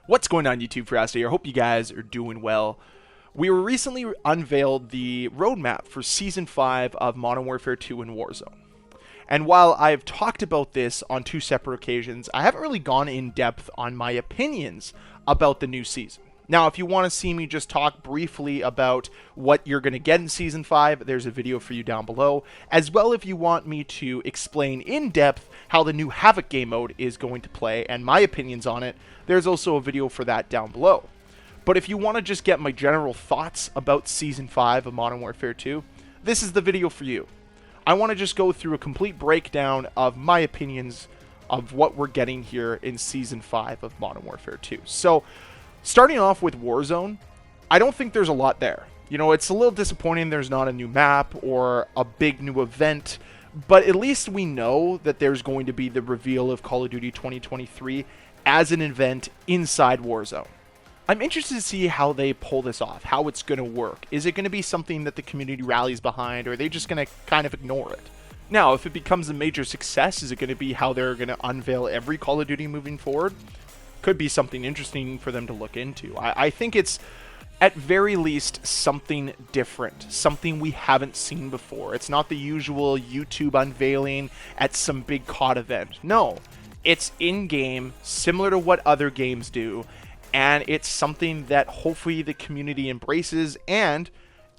What's going on, YouTube? Ferocity. I hope you guys are doing well. We were recently unveiled the roadmap for Season 5 of Modern Warfare 2 and Warzone. And while I've talked about this on two separate occasions, I haven't really gone in depth on my opinions about the new season. Now, if you want to see me just talk briefly about what you're going to get in Season 5, there's a video for you down below. As well, if you want me to explain in depth how the new Havoc game mode is going to play and my opinions on it, there's also a video for that down below. But if you want to just get my general thoughts about Season 5 of Modern Warfare 2, this is the video for you. I want to just go through a complete breakdown of my opinions of what we're getting here in Season 5 of Modern Warfare 2. So, starting off with Warzone, I don't think there's a lot there. You know, it's a little disappointing there's not a new map or a big new event, but at least we know that there's going to be the reveal of Call of Duty 2023 as an event inside Warzone. I'm interested to see how they pull this off, how it's going to work. Is it going to be something that the community rallies behind, or are they just going to kind of ignore it? Now, if it becomes a major success, is it going to be how they're going to unveil every Call of Duty moving forward? Could be something interesting for them to look into. I think it's, at very least, something different, something we haven't seen before. It's not the usual YouTube unveiling at some big COD event. No, it's in-game, similar to what other games do, and it's something that hopefully the community embraces, and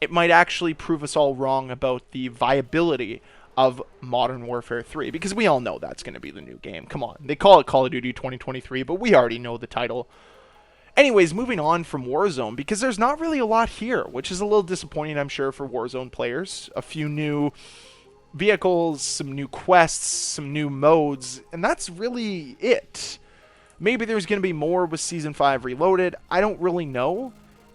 it might actually prove us all wrong about the viability of Modern Warfare 3, because we all know that's going to be the new game. Come on, they call it Call of Duty 2023, but we already know the title. Anyways, moving on from Warzone, because there's not really a lot here, which is a little disappointing, I'm sure, for Warzone players. A few new vehicles, some new quests, some new modes, and that's really it. Maybe there's going to be more with Season 5 Reloaded. I don't really know.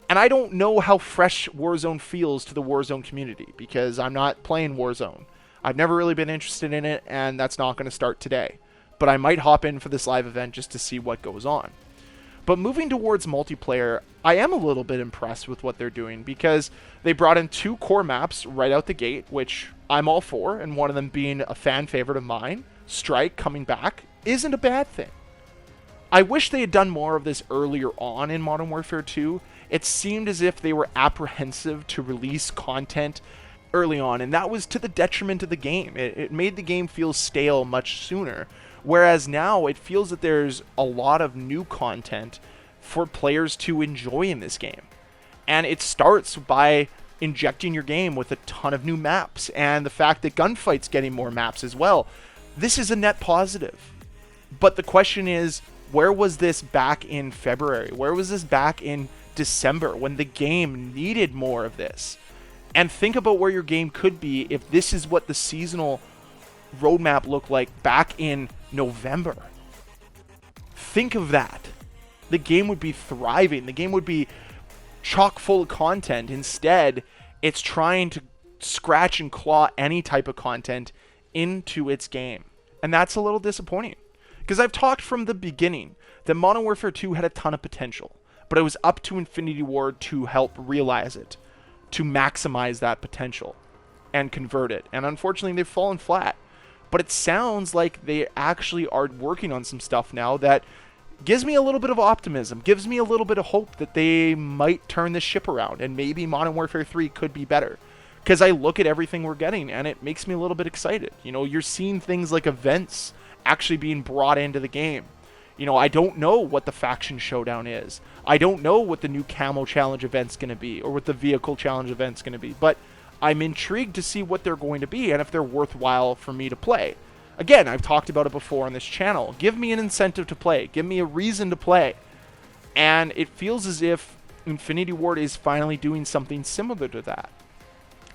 And I don't know how fresh Warzone feels to the Warzone community, because I'm not playing Warzone. I've never really been interested in it, and that's not going to start today. But I might hop in for this live event just to see what goes on. But moving towards multiplayer, I am a little bit impressed with what they're doing, because they brought in 2 core maps right out the gate, which I'm all for, and one of them being a fan favorite of mine, Strike, coming back, isn't a bad thing. I wish they had done more of this earlier on in Modern Warfare 2. It seemed as if they were apprehensive to release content early on, and that was to the detriment of the game. It made the game feel stale much sooner, whereas now it feels that there's a lot of new content for players to enjoy in this game. And it starts by injecting your game with a ton of new maps, and the fact that Gunfight's getting more maps as well. This is a net positive. But the question is, where was this back in February? Where was this back in December when the game needed more of this? And think about where your game could be if this is what the seasonal roadmap looked like back in November. Think of that. The game would be thriving. The game would be chock full of content. Instead, it's trying to scratch and claw any type of content into its game. And that's a little disappointing. Because I've talked from the beginning that Modern Warfare 2 had a ton of potential, but it was up to Infinity Ward to help realize it, to maximize that potential and convert it. And unfortunately, they've fallen flat. But it sounds like they actually are working on some stuff now that gives me a little bit of optimism, gives me a little bit of hope that they might turn this ship around, and maybe Modern Warfare 3 could be better. Because I look at everything we're getting, and it makes me a little bit excited. You know, you're seeing things like events actually being brought into the game. You know, I don't know what the faction showdown is. I don't know what the new camo challenge event's going to be, or what the vehicle challenge event's going to be, but I'm intrigued to see what they're going to be and if they're worthwhile for me to play. Again, I've talked about it before on this channel. Give me an incentive to play. Give me a reason to play. And it feels as if Infinity Ward is finally doing something similar to that.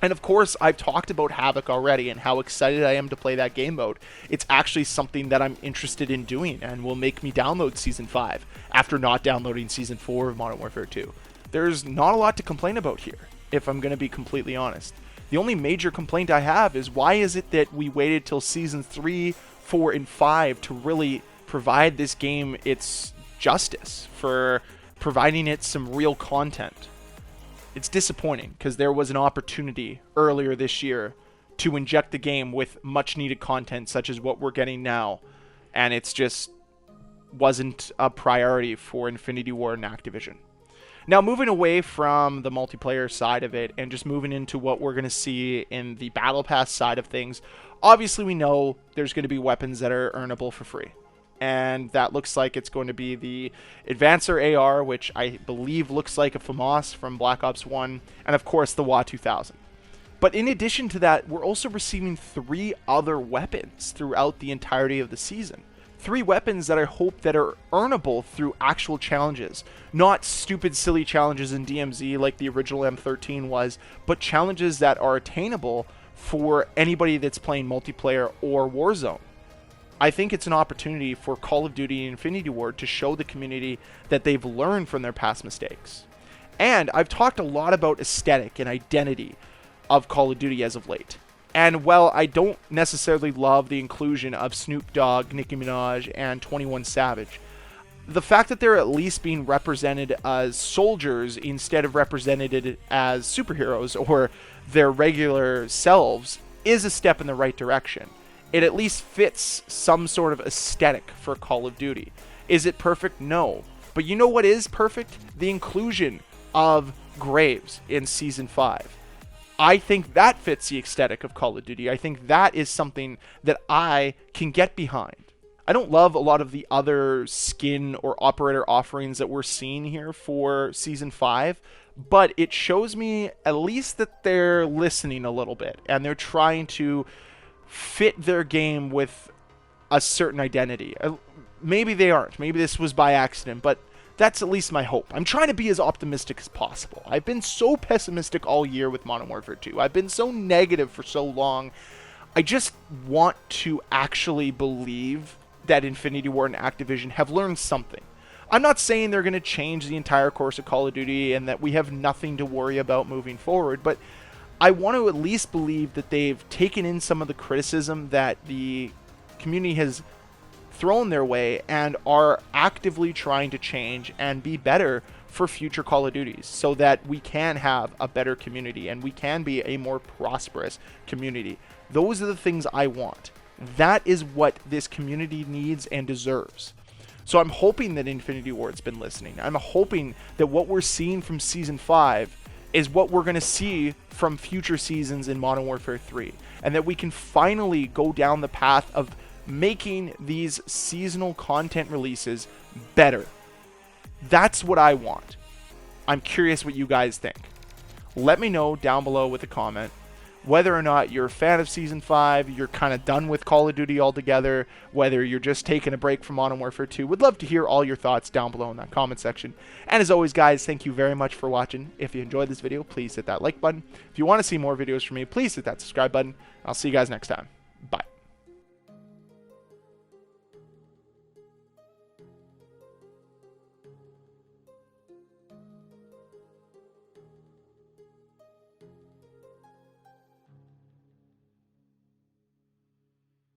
And of course, I've talked about Havoc already and how excited I am to play that game mode. It's actually something that I'm interested in doing and will make me download Season 5 after not downloading Season 4 of Modern Warfare 2. There's not a lot to complain about here, if I'm going to be completely honest. The only major complaint I have is, why is it that we waited till Season 3, 4, and 5 to really provide this game its justice, for providing it some real content? It's disappointing, because there was an opportunity earlier this year to inject the game with much needed content such as what we're getting now, and it's just wasn't a priority for Infinity Ward and Activision. Now, moving away from the multiplayer side of it and just moving into what we're going to see in the Battle Pass side of things, obviously we know there's going to be weapons that are earnable for free. And that looks like it's going to be the Advancer AR, which I believe looks like a FAMAS from Black Ops 1, and of course the WA-2000. But in addition to that, we're also receiving 3 other weapons throughout the entirety of the season. 3 weapons that I hope that are earnable through actual challenges. Not stupid, silly challenges in DMZ like the original M13 was, but challenges that are attainable for anybody that's playing multiplayer or Warzone. I think it's an opportunity for Call of Duty and Infinity Ward to show the community that they've learned from their past mistakes. And I've talked a lot about aesthetic and identity of Call of Duty as of late. And while I don't necessarily love the inclusion of Snoop Dogg, Nicki Minaj, and 21 Savage, the fact that they're at least being represented as soldiers instead of represented as superheroes or their regular selves is a step in the right direction. It at least fits some sort of aesthetic for Call of Duty. Is it perfect? No. But you know what is perfect? The inclusion of Graves in Season 5. I think that fits the aesthetic of Call of Duty. I think that is something that I can get behind. I don't love a lot of the other skin or operator offerings that we're seeing here for Season 5, but it shows me at least that they're listening a little bit, and they're trying to fit their game with a certain identity. Maybe they aren't. Maybe this was by accident, but that's at least my hope. I'm trying to be as optimistic as possible. I've been so pessimistic all year with Modern Warfare 2. I've been so negative for so long. I just want to actually believe that Infinity Ward and Activision have learned something. I'm not saying they're going to change the entire course of Call of Duty and that we have nothing to worry about moving forward, but I want to at least believe that they've taken in some of the criticism that the community has thrown their way and are actively trying to change and be better for future Call of Duties so that we can have a better community and we can be a more prosperous community. Those are the things I want. That is what this community needs and deserves. So I'm hoping that Infinity Ward's been listening. I'm hoping that what we're seeing from Season 5 is what we're going to see from future seasons in Modern Warfare 3, and that we can finally go down the path of making these seasonal content releases better. That's what I want. I'm curious what you guys think. Let me know down below with a comment whether or not you're a fan of Season 5, you're kind of done with Call of Duty altogether, whether you're just taking a break from Modern Warfare 2. Would love to hear all your thoughts down below in that comment section. And as always, guys, thank you very much for watching. If you enjoyed this video, please hit that like button. If you want to see more videos from me, please hit that subscribe button. I'll see you guys next time.